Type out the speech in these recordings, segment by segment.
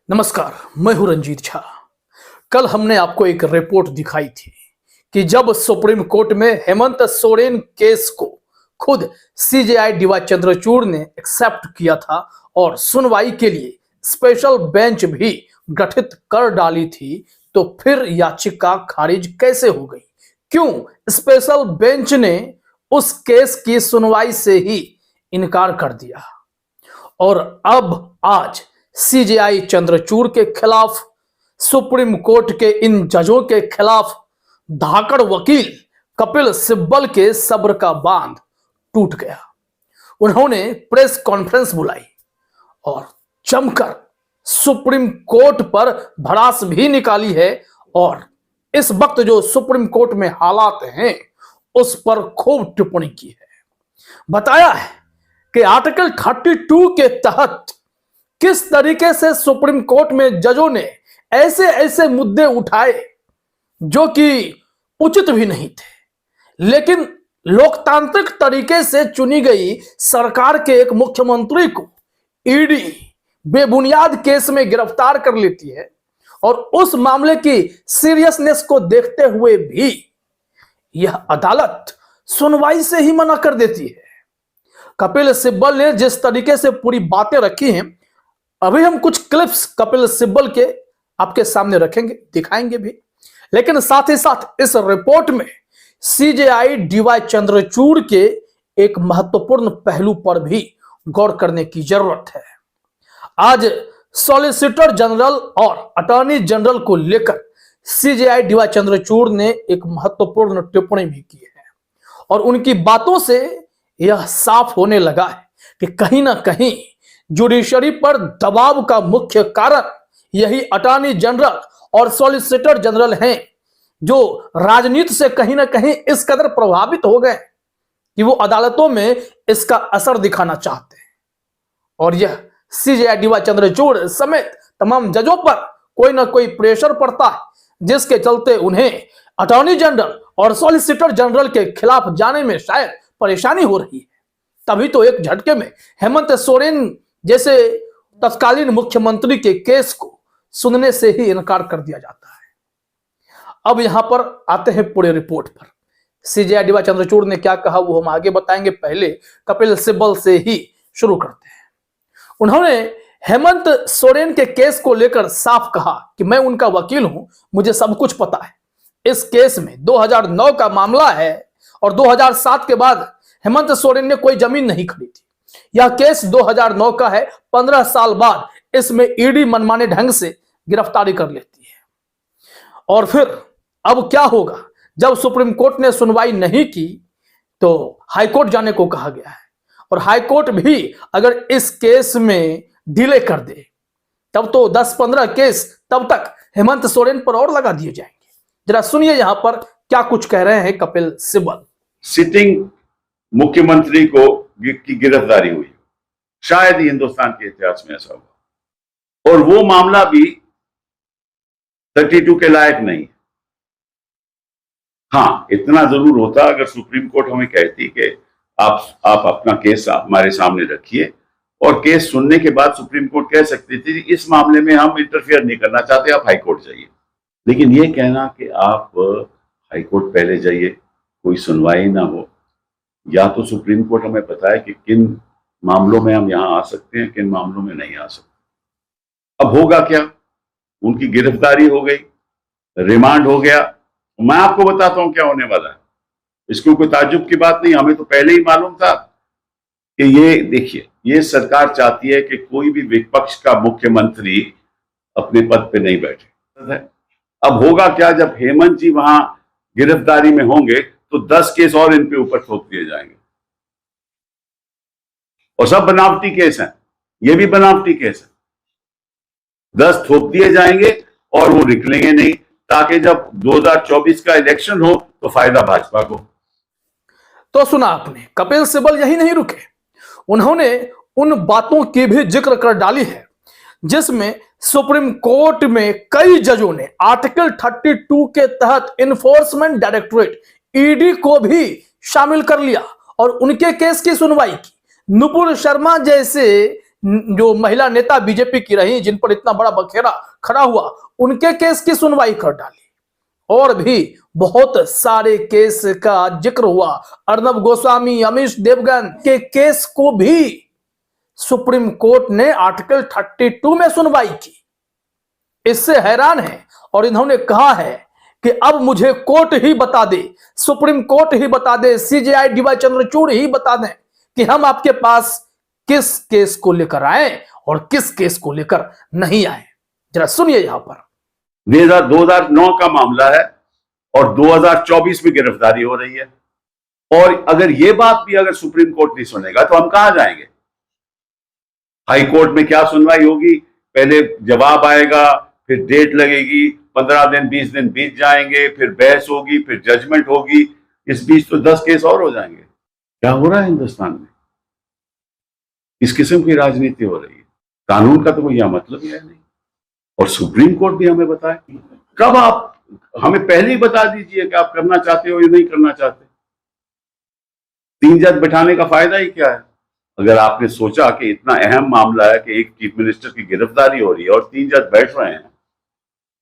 नमस्कार, मैं हूं रंजीत झा। कल हमने आपको एक रिपोर्ट दिखाई थी कि जब सुप्रीम कोर्ट में हेमंत सोरेन केस को खुद सीजेआई डीवाई चंद्रचूड़ ने एक्सेप्ट किया था और सुनवाई के लिए स्पेशल बेंच भी गठित कर डाली थी, तो फिर याचिका खारिज कैसे हो गई? क्यों स्पेशल बेंच ने उस केस की सुनवाई से ही इनकार कर दिया? और अब आज सीजेआई चंद्रचूड़ के खिलाफ, सुप्रीम कोर्ट के इन जजों के खिलाफ धाकड़ वकील कपिल सिब्बल के सब्र का बांध टूट गया। उन्होंने प्रेस कॉन्फ्रेंस बुलाई और जमकर सुप्रीम कोर्ट पर भड़ास भी निकाली है और इस वक्त जो सुप्रीम कोर्ट में हालात हैं उस पर खूब टिप्पणी की है। बताया है कि आर्टिकल 32 के तहत किस तरीके से सुप्रीम कोर्ट में जजों ने ऐसे ऐसे मुद्दे उठाए जो कि उचित भी नहीं थे, लेकिन लोकतांत्रिक तरीके से चुनी गई सरकार के एक मुख्यमंत्री को ईडी बेबुनियाद केस में गिरफ्तार कर लेती है और उस मामले की सीरियसनेस को देखते हुए भी यह अदालत सुनवाई से ही मना कर देती है। कपिल सिब्बल ने जिस तरीके से पूरी बातें रखी हैं, अभी हम कुछ क्लिप्स कपिल सिब्बल के आपके सामने रखेंगे, दिखाएंगे भी, लेकिन साथ ही साथ इस रिपोर्ट में सीजेआई डीवाई चंद्रचूड़ के एक महत्वपूर्ण पहलू पर भी गौर करने की जरूरत है। आज सॉलिसिटर जनरल और अटॉर्नी जनरल को लेकर सीजेआई डीवाई चंद्रचूड़ ने एक महत्वपूर्ण टिप्पणी भी की है और उनकी बातों से यह साफ होने लगा है कि कहीं ना कहीं जुडिशरी पर दबाव का मुख्य कारण यही अटॉर्नी जनरल और सॉलिसिटर जनरल हैं, जो राजनीति से कहीं ना कहीं इस कदर प्रभावित हो गए कि वो अदालतों में इसका असर दिखाना चाहते हैं। और यह सीजेआई डीवाई चंद्रचूड़ समेत तमाम जजों पर कोई ना कोई प्रेशर पड़ता है, जिसके चलते उन्हें अटॉर्नी जनरल और सॉलिसिटर जनरल के खिलाफ जाने में शायद परेशानी हो रही है। तभी तो एक झटके में हेमंत सोरेन जैसे तत्कालीन मुख्यमंत्री के केस को सुनने से ही इनकार कर दिया जाता है। अब यहां पर आते हैं पूरे रिपोर्ट पर। सीजेआई डीवाई चंद्रचूड़ ने क्या कहा वो हम आगे बताएंगे, पहले कपिल सिब्बल से ही शुरू करते हैं। उन्होंने हेमंत सोरेन के केस को लेकर साफ कहा कि मैं उनका वकील हूं, मुझे सब कुछ पता है। इस केस में 2009 का मामला है और 2007 के बाद हेमंत सोरेन ने कोई जमीन नहीं खरीदी। यह केस 2009 का है। 15 साल बाद इसमें ईडी मनमाने ढंग से गिरफ्तारी कर लेती है। और फिर अब क्या होगा? जब सुप्रीम कोर्ट ने सुनवाई नहीं की तो हाईकोर्ट जाने को कहा गया है और हाईकोर्ट भी अगर इस केस में डिले कर दे तब तो 10-15 केस तब तक हेमंत सोरेन पर और लगा दिए जाएंगे। जरा सुनिए यहां पर क्या कुछ कह रहे हैं कपिल सिब्बल। सिटिंग मुख्यमंत्री को की गिरफ्तारी हुई, शायद ही हिंदुस्तान के इतिहास में ऐसा हुआ, और वो मामला भी 32 के लायक नहीं। हाँ, इतना जरूर होता अगर सुप्रीम कोर्ट हमें कहती कि आप अपना केस हमारे सामने रखिए, और केस सुनने के बाद सुप्रीम कोर्ट कह सकती थी इस मामले में हम इंटरफियर नहीं करना चाहते, आप हाईकोर्ट जाइए। लेकिन ये कहना कि आप हाईकोर्ट पहले जाइए, कोई सुनवाई ना हो, या तो सुप्रीम कोर्ट हमें बताए कि किन मामलों में हम यहां आ सकते हैं, किन मामलों में नहीं आ सकते। अब होगा क्या? उनकी गिरफ्तारी हो गई, रिमांड हो गया। मैं आपको बताता हूं क्या होने वाला है। इसको कोई ताज्जुब की बात नहीं, हमें तो पहले ही मालूम था कि ये देखिए, ये सरकार चाहती है कि कोई भी विपक्ष का मुख्यमंत्री अपने पद पे नहीं बैठे। अब होगा क्या? जब हेमंत जी वहां गिरफ्तारी में होंगे तो 10 केस और इन पे ऊपर थोप दिए जाएंगे, और सब बनावटी केस हैं। ये भी बनावटी केस है। 10 थोप दिए जाएंगे और वो निकलेंगे नहीं, ताकि जब 2024 का इलेक्शन हो तो फायदा भाजपा को। तो सुना आपने, कपिल सिब्बल यही नहीं रुके, उन्होंने उन बातों की भी जिक्र कर डाली है जिसमें सुप्रीम कोर्ट में कई जजों ने आर्टिकल 32 के तहत इन्फोर्समेंट डायरेक्टरेट ईडी को भी शामिल कर लिया और उनके केस की सुनवाई की। नुपुर शर्मा जैसे जो महिला नेता बीजेपी की रही, जिन पर इतना बड़ा बखेड़ा खड़ा हुआ, उनके केस की सुनवाई कर डाली। और भी बहुत सारे केस का जिक्र हुआ। अर्नब गोस्वामी, अमीश देवगन के केस को भी सुप्रीम कोर्ट ने आर्टिकल 32 में सुनवाई की। इससे हैरान है और इन्होंने कहा है कि अब मुझे कोर्ट ही बता दे, सुप्रीम कोर्ट ही बता दे, सीजेआई डीवाई चंद्रचूड़ ही बता दें कि हम आपके पास किस केस को लेकर आए और किस केस को लेकर नहीं आए। जरा सुनिए यहां पर। 2009 का मामला है और 2024 में गिरफ्तारी हो रही है। और अगर ये बात भी अगर सुप्रीम कोर्ट नहीं सुनेगा तो हम कहां जाएंगे? हाई कोर्ट में क्या सुनवाई होगी? पहले जवाब आएगा, फिर डेट लगेगी, 15 दिन 20 दिन बीत जाएंगे, फिर बहस होगी, फिर जजमेंट होगी। इस बीच तो 10 केस और हो जाएंगे। क्या हो रहा है हिंदुस्तान में? इस किस्म की राजनीति हो रही है। कानून का तो कोई यह मतलब ही है नहीं। और सुप्रीम कोर्ट भी हमें बताए। कब आप हमें पहले ही बता दीजिए कि आप करना चाहते हो या नहीं करना चाहते। 3 जज बैठाने का फायदा ही क्या है? अगर आपने सोचा कि इतना अहम मामला है कि एक चीफ मिनिस्टर की गिरफ्तारी हो रही है और 3 जज बैठ रहे हैं,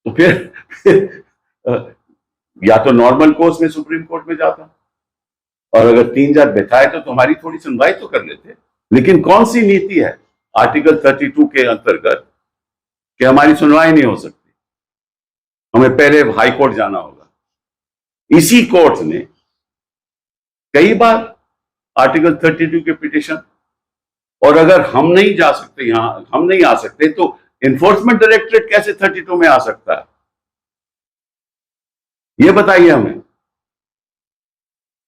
तो फिर या तो नॉर्मल कोर्स में सुप्रीम कोर्ट में जाता, और अगर 3 जज बैठाए तो हमारी थोड़ी सुनवाई तो कर लेते। लेकिन कौन सी नीति है आर्टिकल 32 के अंतर्गत कि हमारी सुनवाई नहीं हो सकती, हमें पहले हाई कोर्ट जाना होगा। इसी कोर्ट ने कई बार आर्टिकल 32 के पिटीशन, और अगर हम नहीं जा सकते, यहां हम नहीं आ सकते, तो एनफोर्समेंट डायरेक्टरेट कैसे 32 में आ सकता है? यह बताइए हमें।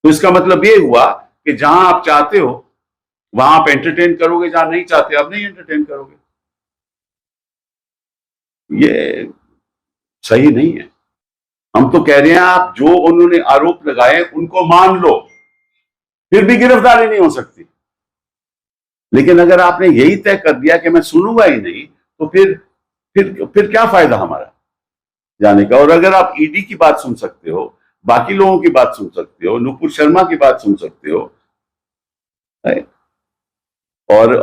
तो इसका मतलब यह हुआ कि जहां आप चाहते हो वहां आप एंटरटेन करोगे, जहां नहीं चाहते आप नहीं एंटरटेन करोगे। ये सही नहीं है। हम तो कह रहे हैं आप जो उन्होंने आरोप लगाए उनको मान लो, फिर भी गिरफ्तारी नहीं हो सकती। लेकिन अगर आपने यही तय कर दिया कि मैं सुनूंगा ही नहीं, तो फिर क्या फायदा हमारा जाने का? और अगर आप ईडी की बात सुन सकते हो, बाकी लोगों की बात सुन सकते हो, नुपुर शर्मा की बात सुन सकते हो, और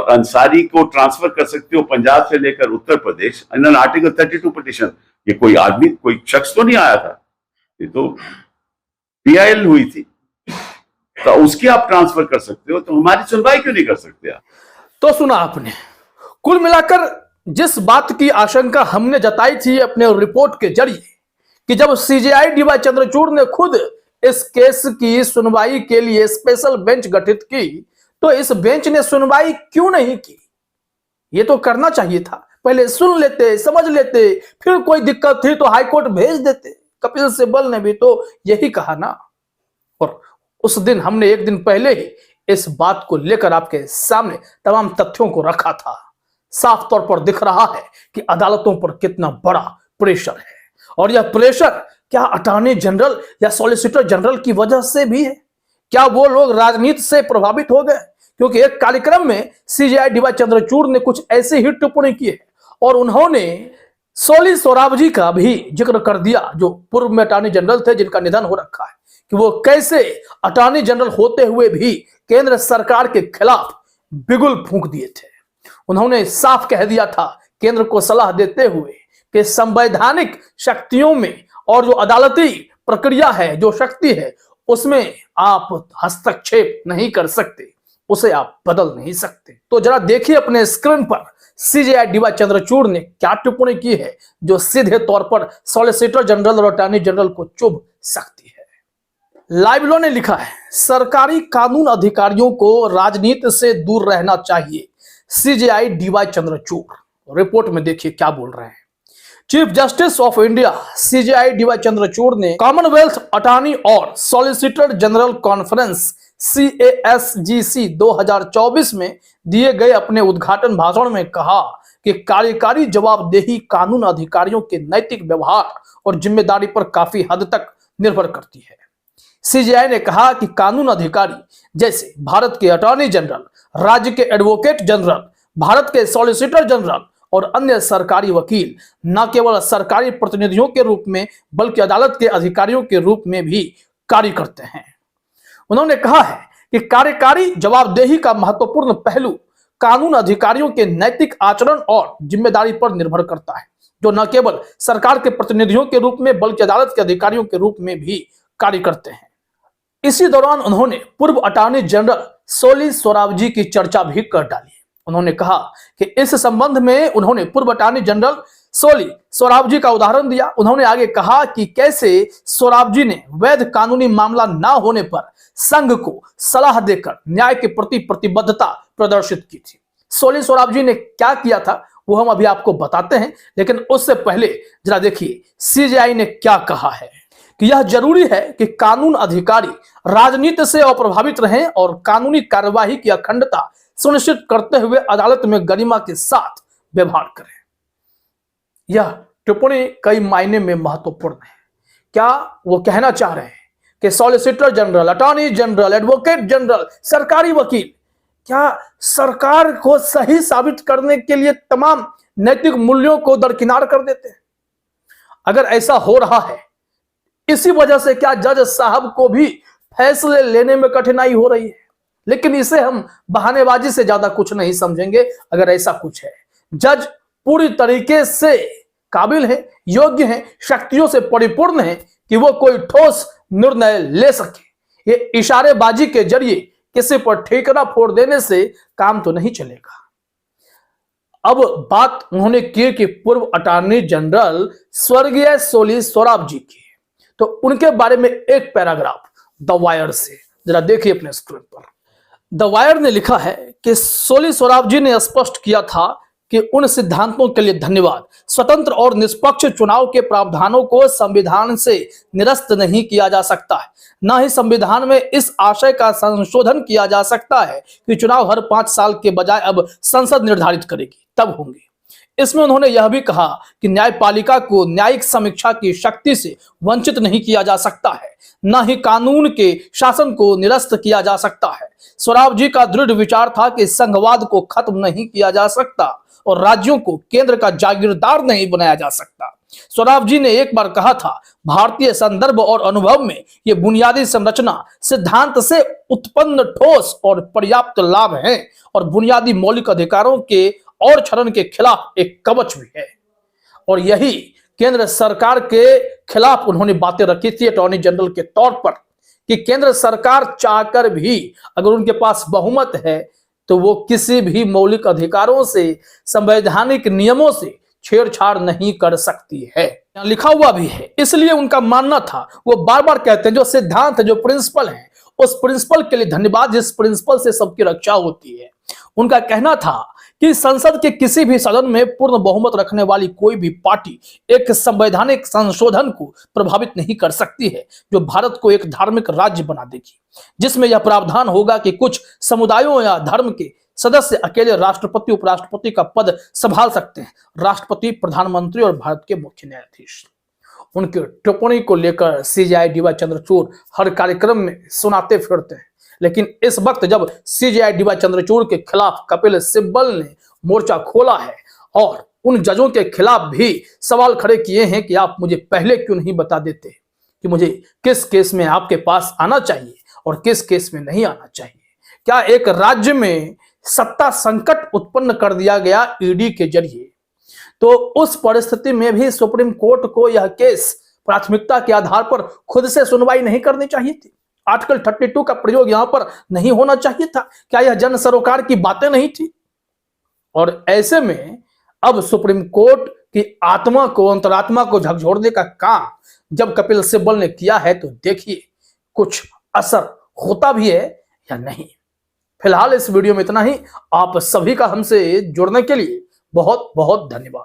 अंसारी को ट्रांसफर कर सकते हो पंजाब से लेकर उत्तर प्रदेश, आर्टिकल 32 पिटीशन। ये कोई आदमी, कोई शख्स तो नहीं आया था, ये तो पीआईएल हुई थी, तो उसकी आप ट्रांसफर कर सकते हो, तो हमारी सुनवाई क्यों नहीं कर सकते आप? तो सुना आपने। कुल मिलाकर जिस बात की आशंका हमने जताई थी अपने रिपोर्ट के जरिए कि जब सीजेआई डीवाई चंद्रचूड़ ने खुद इस केस की सुनवाई के लिए स्पेशल बेंच गठित की, तो इस बेंच ने सुनवाई क्यों नहीं की? ये तो करना चाहिए था, पहले सुन लेते, समझ लेते, फिर कोई दिक्कत थी तो हाईकोर्ट भेज देते। कपिल सिब्बल ने भी तो यही कहा ना। और उस दिन हमने एक दिन पहले ही इस बात को लेकर आपके सामने तमाम तथ्यों को रखा था। साफ तौर पर दिख रहा है कि अदालतों पर कितना बड़ा प्रेशर है, और यह प्रेशर क्या अटॉर्नी जनरल या सॉलिसिटर जनरल की वजह से भी है? क्या वो लोग राजनीति से प्रभावित हो गए? क्योंकि एक कार्यक्रम में सीजेआई डीवाई चंद्रचूड़ ने कुछ ऐसी ही टिप्पणी की है, और उन्होंने सोली सोराबजी का भी जिक्र कर दिया, जो पूर्व में अटॉर्नी जनरल थे, जिनका निधन हो रखा है, कि वो कैसे अटॉर्नी जनरल होते हुए भी केंद्र सरकार के खिलाफ बिगुल फूंक दिए थे। उन्होंने साफ कह दिया था केंद्र को सलाह देते हुए कि संवैधानिक शक्तियों में और जो अदालती प्रक्रिया है, जो शक्ति है, उसमें आप हस्तक्षेप नहीं कर सकते, उसे आप बदल नहीं सकते। तो जरा देखिए अपने स्क्रीन पर सीजेआई डीवाई चंद्रचूड़ ने क्या टिप्पणी की है, जो सीधे तौर पर सॉलिसिटर जनरल और अटॉर्नी जनरल को चुभ सकती है। लाइव लो ने लिखा है, सरकारी कानून अधिकारियों को राजनीति से दूर रहना चाहिए, सीजेआई डीवाई चंद्रचूड़। रिपोर्ट में देखिए क्या बोल रहे हैं। Chief justice of India CJI DY Chandrachud ने कॉमनवेल्थ अटॉर्नी और सॉलिसिटर जनरल कॉन्फ्रेंस CASGC 2024 में दिए गए अपने उद्घाटन भाषण में कहा कि कार्यकारी जवाबदेही कानून अधिकारियों के नैतिक व्यवहार और जिम्मेदारी पर काफी हद तक निर्भर करती है। सीजेआई ने कहा कि कानून अधिकारी जैसे भारत के अटॉर्नी जनरल, राज्य के एडवोकेट जनरल, भारत के सॉलिसिटर जनरल और अन्य सरकारी वकील न केवल सरकारी प्रतिनिधियों के रूप में बल्कि अदालत के अधिकारियों के रूप में भी कार्य करते हैं। उन्होंने कहा है कि कार्यकारी जवाबदेही का महत्वपूर्ण पहलू कानून अधिकारियों के नैतिक आचरण और जिम्मेदारी पर निर्भर करता है, जो न केवल सरकार के प्रतिनिधियों के रूप में बल्कि अदालत के अधिकारियों के रूप में भी कार्य करते हैं। इसी दौरान उन्होंने पूर्व अटॉर्नी जनरल सोली सोराबजी की चर्चा भी कर डाली। उन्होंने कहा कि इस संबंध में उन्होंने पूर्व अटॉर्नी जनरल सोली सोराबजी का उदाहरण दिया। उन्होंने आगे कहा कि कैसे सोराबजी ने वैध कानूनी मामला न होने पर संघ को सलाह देकर न्याय के प्रति प्रतिबद्धता प्रदर्शित की थी। सोली सोराबजी ने क्या किया था वो हम अभी आपको बताते हैं, लेकिन उससे पहले जरा देखिए सीजेआई ने क्या कहा है कि यह जरूरी है कि कानून अधिकारी राजनीति से अप्रभावित रहें और कानूनी कार्यवाही की अखंडता सुनिश्चित करते हुए अदालत में गरिमा के साथ व्यवहार करें। यह टिप्पणी कई मायने में महत्वपूर्ण है। क्या वो कहना चाह रहे हैं कि solicitor general, attorney general, advocate general, सरकारी वकील क्या सरकार को सही साबित करने के लिए तमाम नैतिक मूल्यों को दरकिनार कर देते हैं? अगर ऐसा हो रहा है, इसी वजह से क्या जज साहब को भी फैसले लेने में कठिनाई हो रही है? लेकिन इसे हम बहानेबाजी से ज्यादा कुछ नहीं समझेंगे। अगर ऐसा कुछ है, जज पूरी तरीके से काबिल है, योग्य है, शक्तियों से परिपूर्ण है कि वो कोई ठोस निर्णय ले सके। ये इशारेबाजी के जरिए किसी पर ठेकरा फोड़ देने से काम तो नहीं चलेगा। अब बात उन्होंने की कि पूर्व अटॉर्नी जनरल स्वर्गीय सोली सोराबजी की, तो उनके बारे में एक पैराग्राफ द वायर से जरा देखिए अपने स्क्रीन पर। द वायर ने लिखा है कि सोली सोराबजी ने स्पष्ट किया था कि उन सिद्धांतों के लिए धन्यवाद, स्वतंत्र और निष्पक्ष चुनाव के प्रावधानों को संविधान से निरस्त नहीं किया जा सकता है, न ही संविधान में इस आशय का संशोधन किया जा सकता है कि चुनाव हर 5 साल के बजाय अब संसद निर्धारित करेगी, तब होंगे। इसमें उन्होंने यह भी कहा कि न्यायपालिका को न्यायिक समीक्षा की शक्ति से वंचित नहीं किया जा सकता है, न ही कानून के शासन को निरस्त किया जा सकता है। सोराबजी का दृढ़ विचार था कि संघवाद को खत्म नहीं किया जा सकता और राज्यों को केंद्र का जागीरदार नहीं बनाया जा सकता। सोराबजी ने एक बार कहा था, भारतीय संदर्भ और अनुभव में ये बुनियादी संरचना सिद्धांत से उत्पन्न ठोस और पर्याप्त लाभ हैं और बुनियादी मौलिक अधिकारों के और क्षरण के खिलाफ एक कवच भी है। और यही केंद्र सरकार के खिलाफ उन्होंने बातें रखी थी अटॉर्नी जनरल के तौर पर कि केंद्र सरकार चाहकर भी अगर उनके पास बहुमत है तो वो किसी भी मौलिक अधिकारों से, संवैधानिक नियमों से छेड़छाड़ नहीं कर सकती है। यहाँ लिखा हुआ भी है। इसलिए उनका मानना था, वो बार बार कहते हैं, जो सिद्धांत, जो प्रिंसिपल है, उस प्रिंसिपल के लिए धन्यवाद जिस प्रिंसिपल से सबकी रक्षा होती है। उनका कहना था कि संसद के किसी भी सदन में पूर्ण बहुमत रखने वाली कोई भी पार्टी एक संवैधानिक संशोधन को प्रभावित नहीं कर सकती है जो भारत को एक धार्मिक राज्य बना देगी, जिसमें यह प्रावधान होगा कि कुछ समुदायों या धर्म के सदस्य अकेले राष्ट्रपति, उपराष्ट्रपति का पद संभाल सकते हैं, राष्ट्रपति, प्रधानमंत्री और भारत के मुख्य न्यायाधीश। उनकी टिप्पणी को लेकर सीजेआई डीवाई चंद्रचूड़ हर कार्यक्रम में सुनाते फिरते हैं, लेकिन इस वक्त जब सीजेआई डीवाई चंद्रचूड़ के खिलाफ कपिल सिब्बल ने मोर्चा खोला है और उन जजों के खिलाफ भी सवाल खड़े किए हैं कि आप मुझे पहले क्यों नहीं बता देते कि मुझे किस केस में आपके पास आना चाहिए और किस केस में नहीं आना चाहिए। क्या एक राज्य में सत्ता संकट उत्पन्न कर दिया गया ईडी के जरिए, तो उस परिस्थिति में भी सुप्रीम कोर्ट को यह केस प्राथमिकता के आधार पर खुद से सुनवाई नहीं करनी चाहिए थी? आर्टिकल 32 का प्रयोग यहां पर नहीं होना चाहिए था? क्या यह जन सरोकार की बातें नहीं थी? और ऐसे में अब सुप्रीम कोर्ट की आत्मा को, अंतरात्मा को झकझोरने का काम जब कपिल सिब्बल ने किया है, तो देखिए कुछ असर होता भी है या नहीं। फिलहाल इस वीडियो में इतना ही। आप सभी का हमसे जुड़ने के लिए बहुत बहुत धन्यवाद।